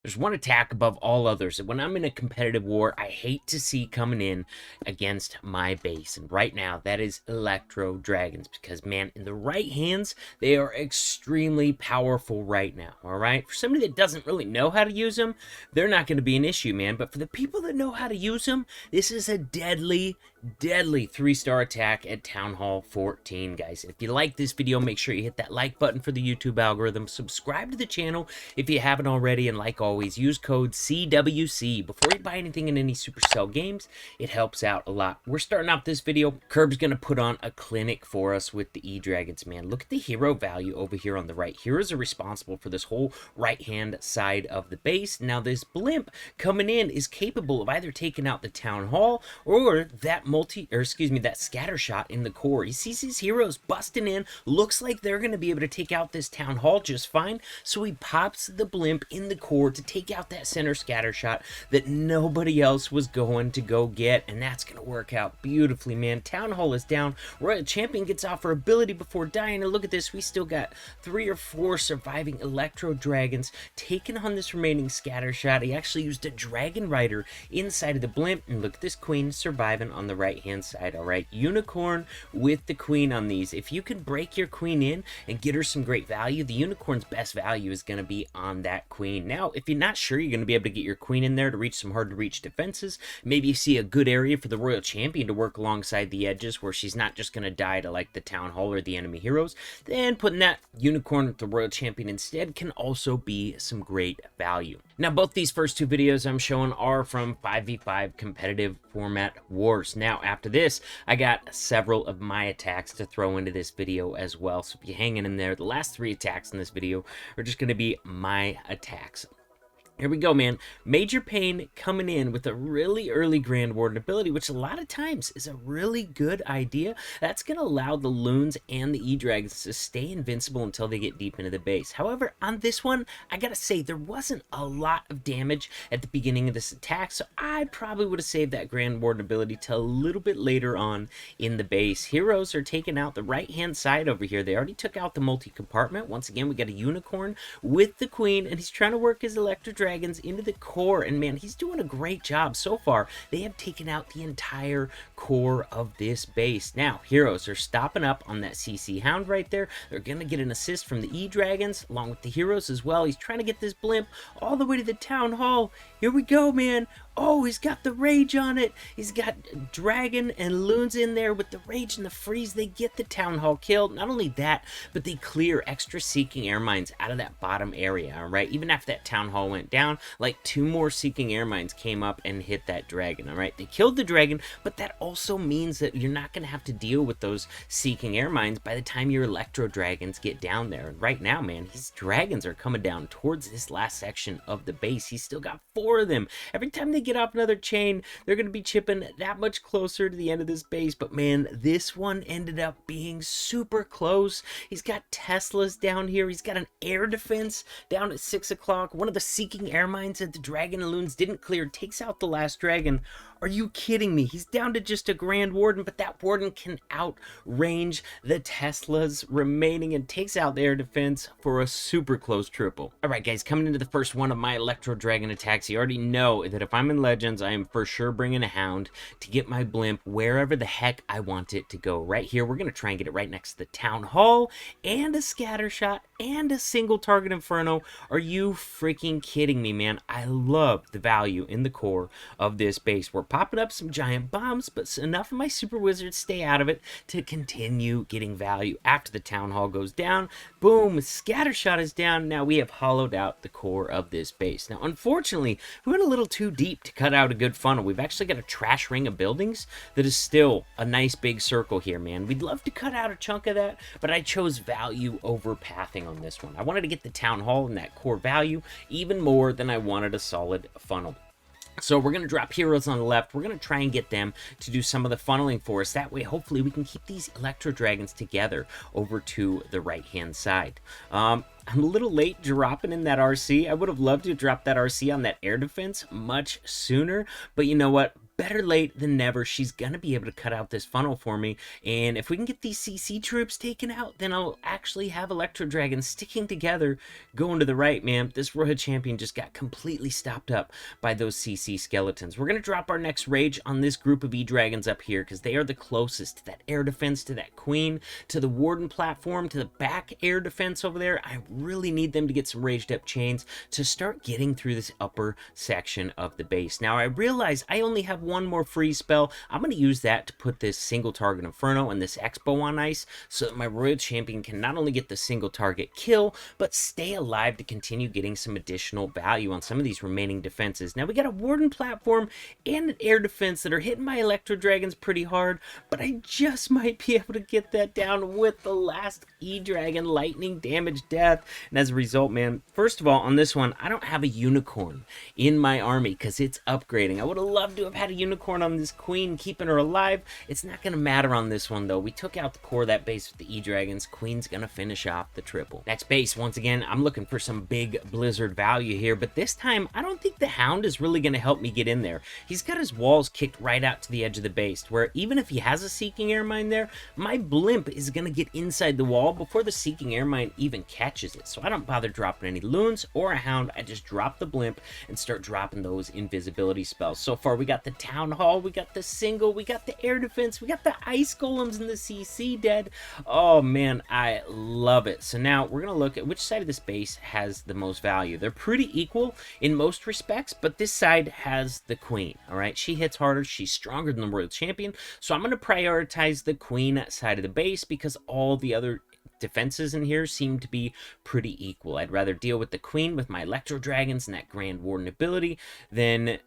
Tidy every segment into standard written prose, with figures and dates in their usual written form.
There's one attack above all others, and when I'm in a competitive war, I hate to see coming in against my base. And right now, that is Electro Dragons, because man, in the right hands, they are extremely powerful right now. All right, for somebody that doesn't really know how to use them, they're not going to be an issue, man. But for the people that know how to use them, this is a deadly, deadly 3-star attack at Town Hall 14, guys. If you like this video, make sure you hit that like button for the YouTube algorithm, subscribe to the channel if you haven't already, and like always, use code CWC before you buy anything in any Supercell games. It helps out a lot. We're starting out this video. Curb's gonna put on a clinic for us with the E-Dragons, man. Look at the hero value over here on the right. Heroes are responsible for this whole right-hand side of the base. Now, this blimp coming in is capable of either taking out the Town Hall or that that scatter shot in the core. He sees his heroes busting in. Looks like they're going to be able to take out this Town Hall just fine. So he pops the blimp in the core to take out that center scatter shot that nobody else was going to go get. And that's going to work out beautifully, man. Town Hall is down. Royal Champion gets off her ability before dying. And look at this. We still got 3 or 4 surviving Electro Dragons taking on this remaining scatter shot. He actually used a Dragon Rider inside of the blimp. And look at this queen surviving on the right hand side. All right, unicorn with the queen on these. If you can break your queen in and get her some great value, the unicorn's best value is going to be on that queen. Now, if you're not sure you're going to be able to get your queen in there to reach some hard to reach defenses, maybe you see a good area for the Royal Champion to work alongside the edges where she's not just going to die to like the Town Hall or the enemy heroes, then putting that unicorn with the Royal Champion instead can also be some great value. Now, both these first 2 videos I'm showing are from 5v5 competitive format wars. Now, after this, I got several of my attacks to throw into this video as well. So if you're hanging in there, the last 3 attacks in this video are just going to be my attacks. Here we go, man. Major Pain coming in with a really early Grand Warden ability, which a lot of times is a really good idea. That's going to allow the Loons and the E-Dragons to stay invincible until they get deep into the base. However, on this one, I gotta say, there wasn't a lot of damage at the beginning of this attack, so I probably would have saved that Grand Warden ability till a little bit later on in the base. Heroes are taking out the right-hand side over here. They already took out the multi-compartment. Once again, we got a Unicorn with the Queen, and he's trying to work his Electro Dragons into the core, and man, he's doing a great job so far. They have taken out the entire core of this base. Now, heroes are stopping up on that CC Hound right there. They're gonna get an assist from the E-Dragons along with the heroes as well. He's trying to get this blimp all the way to the Town Hall. Here we go, man. Oh, he's got the rage on it. He's got Dragon and Loons in there with the rage and the freeze. They get the Town Hall killed. Not only that, but they clear extra Seeking Air Mines out of that bottom area, all right? Even after that Town Hall went down, like 2 more Seeking Air Mines came up and hit that Dragon, all right? They killed the Dragon, but that also means that you're not going to have to deal with those Seeking Air Mines by the time your Electro Dragons get down there. And right now, man, his Dragons are coming down towards this last section of the base. He's still got 4 of them. Every time they get off another chain, they're going to be chipping that much closer to the end of this base. But man, this one ended up being super close. He's got Teslas down here. He's got an air defense down at 6 o'clock. One of the Seeking Air Mines that the Dragon and Loons didn't clear takes out the last Dragon. Are you kidding me? He's down to just a Grand Warden, but that Warden can outrange the Teslas remaining and takes out the air defense for a super close triple. All right, guys, coming into the first one of my Electro Dragon attacks, you already know that if I'm in Legends, I am for sure bringing a Hound to get my blimp wherever the heck I want it to go. Right here, we're going to try and get it right next to the Town Hall and a scatter shot and a single target Inferno. Are you freaking kidding me, man? I love the value in the core of this base. We're popping up some giant bombs, but enough of my super wizards stay out of it to continue getting value. After the Town Hall goes down, boom, scattershot is down. Now we have hollowed out the core of this base. Now, unfortunately, we went a little too deep to cut out a good funnel. We've actually got a trash ring of buildings that is still a nice big circle here, man. We'd love to cut out a chunk of that, but I chose value over pathing on this one. I wanted to get the Town Hall and that core value even more than I wanted a solid funnel. So we're going to drop heroes on the left. We're going to try and get them to do some of the funneling for us. That way, hopefully, we can keep these Electro Dragons together over to the right-hand side. I'm a little late dropping in that RC. I would have loved to drop that RC on that air defense much sooner. But you know what? better late than never. She's going to be able to cut out this funnel for me. And if we can get these CC troops taken out, then I'll actually have Electro Dragons sticking together going to the right, man. This Royal Champion just got completely stopped up by those CC skeletons. We're going to drop our next rage on this group of E-Dragons up here because they are the closest to that air defense, to that queen, to the warden platform, to the back air defense over there. I really need them to get some raged up chains to start getting through this upper section of the base. Now I realize I only have one more freeze spell. I'm going to use that to put this single target Inferno and this Expo on ice so that my Royal Champion can not only get the single target kill, but stay alive to continue getting some additional value on some of these remaining defenses. Now we got a warden platform and an air defense that are hitting my Electro Dragons pretty hard, but I just might be able to get that down with the last E-Dragon lightning damage death. And as a result, man, first of all, on this one, I don't have a unicorn in my army because it's upgrading. I would have loved to have had a unicorn on this queen, keeping her alive. It's not going to matter on this one, though. We took out the core of that base with the E-Dragons. Queen's going to finish off the triple. Next base, once again, I'm looking for some big Blizzard value here, but this time, I don't think the Hound is really going to help me get in there. He's got his walls kicked right out to the edge of the base, where even if he has a Seeking Air Mine there, my blimp is going to get inside the wall before the Seeking Air Mine even catches it. So I don't bother dropping any loons or a Hound. I just drop the blimp and start dropping those invisibility spells. So far, we got the Town Hall, we got the single, we got the air defense, we got the ice golems and the CC dead. Oh man, I love it. So now we're going to look at which side of this base has the most value. They're pretty equal in most respects, but this side has the queen, all right? She hits harder, she's stronger than the Royal Champion, so I'm going to prioritize the queen side of the base because all the other defenses in here seem to be pretty equal. I'd rather deal with the queen with my Electro Dragons and that Grand Warden ability than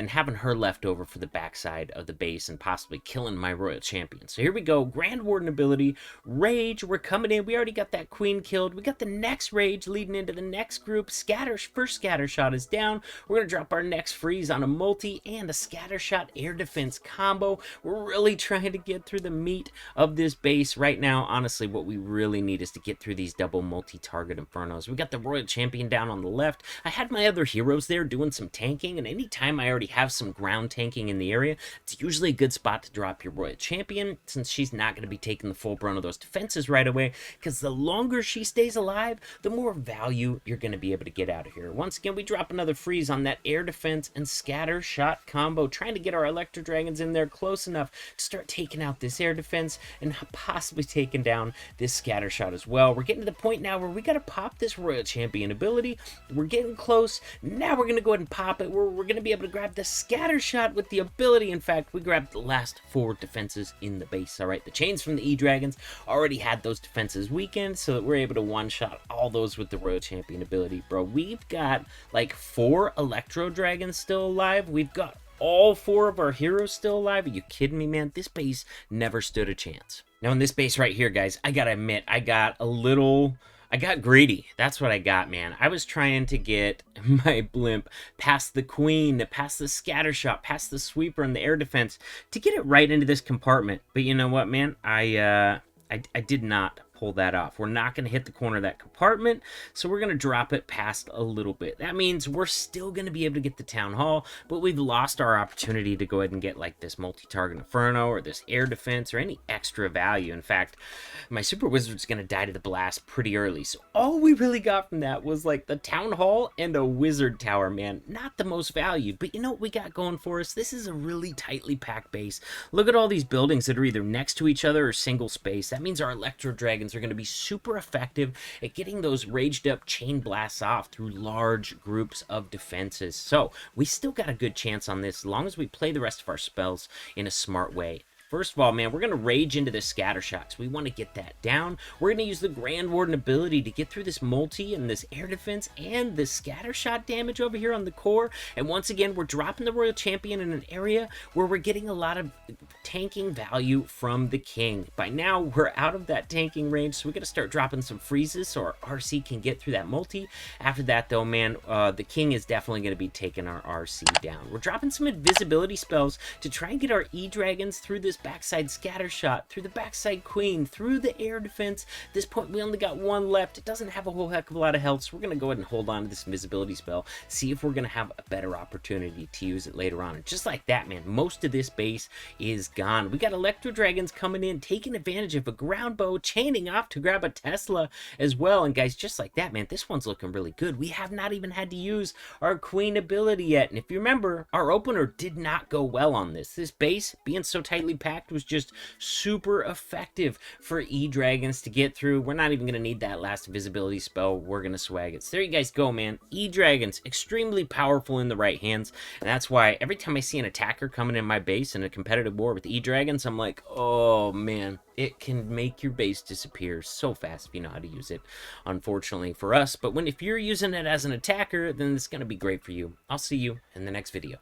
having her left over for the backside of the base and possibly killing my Royal Champion. So here we go. Grand Warden ability, Rage, we're coming in. We already got that Queen killed. We got the next Rage leading into the next group. First Scatter Shot is down. We're going to drop our next Freeze on a multi and a Scatter Shot air defense combo. We're really trying to get through the meat of this base right now. Honestly, what we really need is to get through these double multi-target Infernos. We got the Royal Champion down on the left. I had my other heroes there doing some tanking, and anytime I already have some ground tanking in the area, it's usually a good spot to drop your Royal Champion since she's not going to be taking the full brunt of those defenses right away, because the longer she stays alive, the more value you're going to be able to get out of here. Once again, we drop another freeze on that air defense and scatter shot combo, trying to get our Electro Dragons in there close enough to start taking out this air defense and possibly taking down this scatter shot as well. We're getting to the point now where we got to pop this Royal Champion ability. We're getting close. Now we're going to go ahead and pop it. We're going to be able to grab the scatter shot with the ability. In fact, we grabbed the last 4 defenses in the base. All right, the chains from the E-Dragons already had those defenses weakened, so that we're able to one-shot all those with the Royal Champion ability. Bro, we've got like 4 Electro Dragons still alive. We've got all 4 of our heroes still alive. Are you kidding me, man? This base never stood a chance. Now, in this base right here, guys, I gotta admit, I got greedy. That's what I got, man. I was trying to get my blimp past the queen, past the scatter shot, past the sweeper and the air defense to get it right into this compartment. But you know what, man? I did not pull that off. We're not going to hit the corner of that compartment, so we're going to drop it past a little bit. That means we're still going to be able to get the Town Hall, but we've lost our opportunity to go ahead and get like this multi-target Inferno or this air defense or any extra value. In fact, my Super Wizard's going to die to the blast pretty early, so all we really got from that was like the Town Hall and a Wizard Tower, man. Not the most valued, but you know what we got going for us? This is a really tightly packed base. Look at all these buildings that are either next to each other or single space. That means our Electro Dragons are going to be super effective at getting those raged up chain blasts off through large groups of defenses. So we still got a good chance on this as long as we play the rest of our spells in a smart way. First of all, man, we're going to rage into the scatter shots. We want to get that down. We're going to use the Grand Warden ability to get through this multi and this air defense and the scatter shot damage over here on the core. And once again, we're dropping the Royal Champion in an area where we're getting a lot of tanking value from the king. By now, we're out of that tanking range, so we got to start dropping some freezes so our RC can get through that multi. After that, though, man, the king is definitely going to be taking our RC down. We're dropping some invisibility spells to try and get our E-Dragons through this this backside scatter shot, through the backside queen, through the air defense. At this point, we only got one left. It doesn't have a whole heck of a lot of health, so we're going to go ahead and hold on to this invisibility spell, see if we're going to have a better opportunity to use it later on. And just like that, man, most of this base is gone. We got Electro Dragons coming in, taking advantage of a ground bow, chaining off to grab a Tesla as well. And guys, just like that, man, this one's looking really good. We have not even had to use our queen ability yet. And if you remember, our opener did not go well on this. This base, being so tightly packed, was just super effective for E-Dragons to get through. We're not even going to need that last invisibility spell. We're going to swag it. So there you guys go, man. E-Dragons, extremely powerful in the right hands. And that's why every time I see an attacker coming in my base in a competitive war with E-Dragons, I'm like, oh, man. It can make your base disappear so fast if you know how to use it, unfortunately for us. But if you're using it as an attacker, then it's going to be great for you. I'll see you in the next video.